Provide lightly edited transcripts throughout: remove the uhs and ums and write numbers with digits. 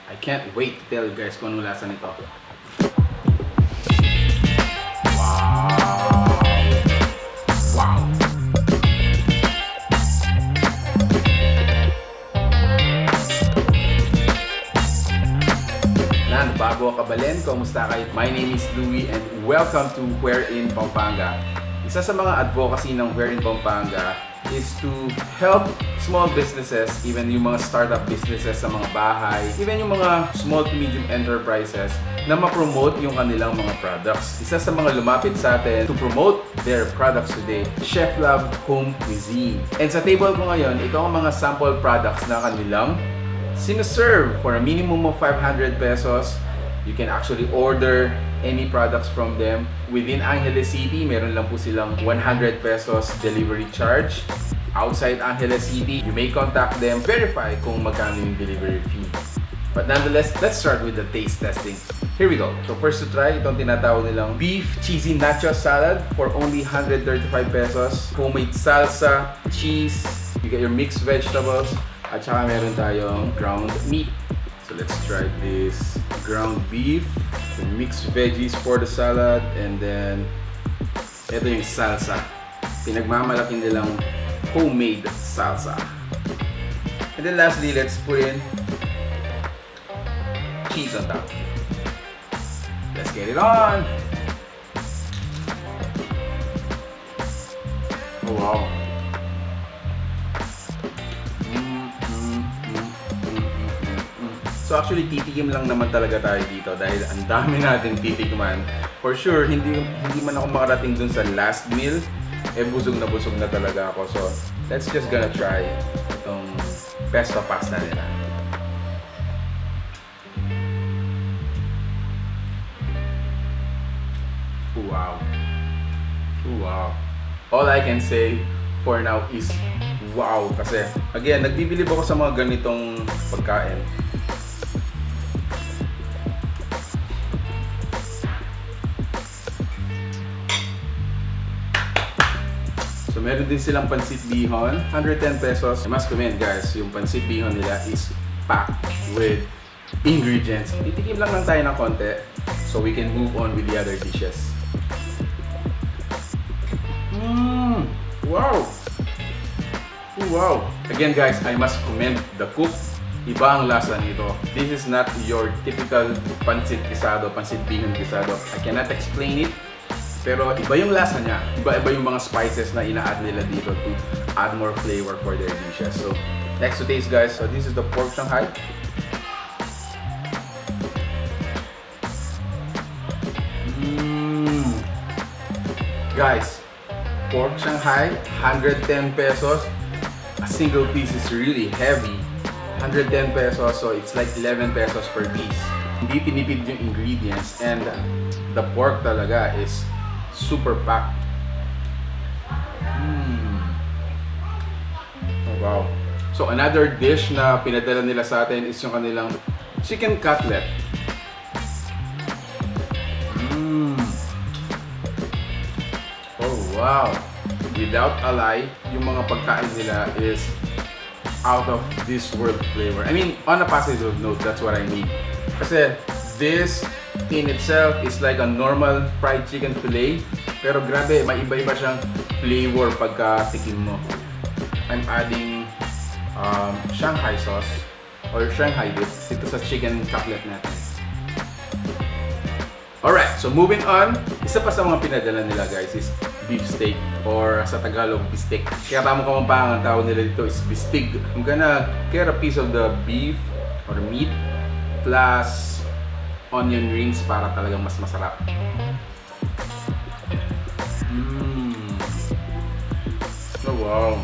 I can't wait to tell you guys kung anong lasa nito. Wow! Wow! Nan, bago kabalen, kumusta kayo? My name is Louie and welcome to Where in Pampanga. Isa sa mga advocacy ng Where in Pampanga is to help small businesses, even yung mga startup businesses sa mga bahay, even yung mga small to medium enterprises na ma-promote yung kanilang mga products. Isa sa mga lumapit sa atin to promote their products today, Chef Love Home Cuisine. And sa table ko ngayon, ito ang mga sample products na kanilang sinaserve for a minimum of 500 pesos. You can actually order any products from them. Within Angeles City, meron lang po silang 100 pesos delivery charge. Outside Angeles City, you may contact them, verify kung magkano yung delivery fee. But nonetheless, let's start with the taste testing. Here we go. So first to try, itong tinatawag nilang beef cheesy nacho salad for only 135 pesos. Homemade salsa, cheese, you get your mixed vegetables, at saka meron tayong ground meat. So let's try this ground beef, the mixed veggies for the salad, and then ito yung salsa. Pinagmamalaki nilang homemade salsa. And then lastly, let's put in cheese on top. Let's get it on! Oh wow! So actually, titikim lang naman talaga tayo dito dahil ang dami natin titikman. For sure, hindi man ako makarating dun sa last meal, busog na talaga ako. So, let's just gonna try itong pesto pasta nila. Wow. Wow. All I can say for now is wow. Kasi, again, nagbibilib ako sa mga ganitong pagkain. So meron din silang pansit bihon, 110 pesos. I must commend guys, yung pansit bihon nila is packed with ingredients. Titikim lang tayo ng konti so we can move on with the other dishes. Wow! Wow! Again guys, I must commend the cook. Iba ang lasa nito. This is not your typical pansit guisado, pansit bihon guisado. I cannot explain it. Pero iba yung lasa niya, iba yung mga spices na ina-add nila dito to add more flavor for their dishes. So, next to taste guys, so this is the pork Shanghai. Guys, pork Shanghai, 110 pesos. A single piece is really heavy. 110 pesos, so it's like 11 pesos per piece. Hindi tinipid yung ingredients and the pork talaga is super packed. Oh, wow. So another dish na pinadala nila sa atin is yung kanilang chicken cutlet. Oh wow. Without a lie, yung mga pagkain nila is out of this world flavor. I mean, on a positive note, that's what I mean. Kasi this in itself is like a normal fried chicken fillet, pero grabe, may iba-iba siyang flavor pagka tikim mo. I'm adding Shanghai sauce or Shanghai dip dito sa chicken cutlet natin. Alright, so moving on, isa pa sa mga pinadala nila guys is beef steak or sa Tagalog, bistek. Kaya tamang Kapampangan ang tawag nila dito is bistig. I'm gonna get a piece of the beef or meat plus onion rings para talagang mas masarap. Oh wow.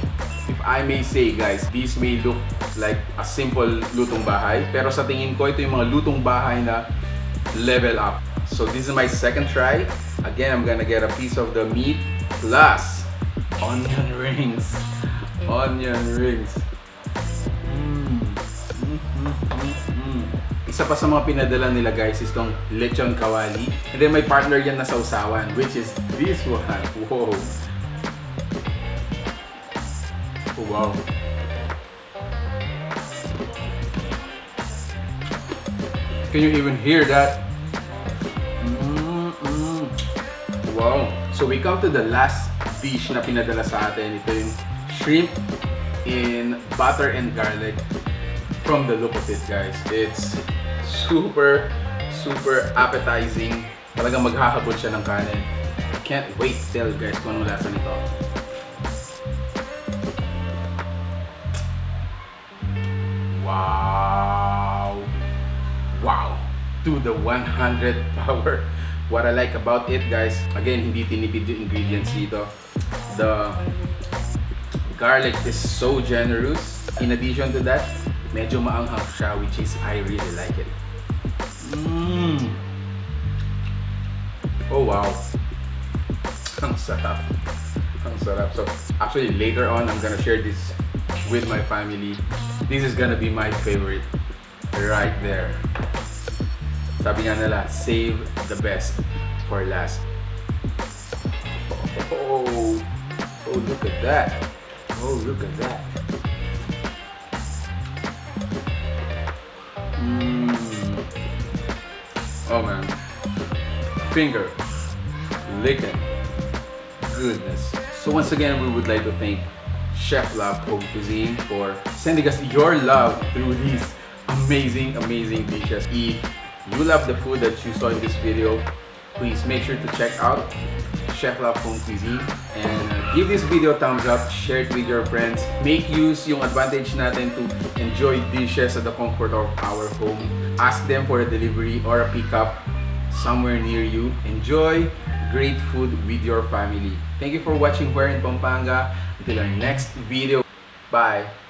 If I may say guys, these may look like a simple lutong bahay, pero sa tingin ko ito yung mga lutong bahay na level up. So this is my second try. Again, I'm gonna get a piece of the meat plus onion rings. Onion rings. Isa pa sa mga pinadala nila guys is tong lechon kawali. And then may partner yan na sausawan, which is this one. Whoa. Oh, wow. Can you even hear that? Wow. So we come to the last dish na pinadala sa atin. Ito yung shrimp in butter and garlic. From the look of it, guys, it's super appetizing. Talagang maghahabol siya ng kanin. Can't wait to tell you guys kung anong lasa nito. Wow! Wow! To the 100 power. What I like about it, guys, again, hindi tinipid yung ingredients dito. The garlic is so generous. In addition to that, medyo maanghang siya, which is I really like it. Oh wow! Ang sarap. Ang sarap. So actually later on, I'm gonna share this with my family. This is gonna be my favorite right there. Sabi nga nila, save the best for last. Oh, look at that. Oh, look at that. Oh man. Finger licking goodness. So once again, we would like to thank Chef Love Home Cuisine for sending us your love through these amazing dishes. If you love the food that you saw in this video, please make sure to check out Chef Love Home Cuisine and give this video a thumbs up, share it with your friends. Make use yung advantage natin to enjoy dishes at the comfort of our home. Ask them for a delivery or a pickup somewhere near you. Enjoy great food with your family. Thank you for watching Where in Pampanga. Until our next video. Bye!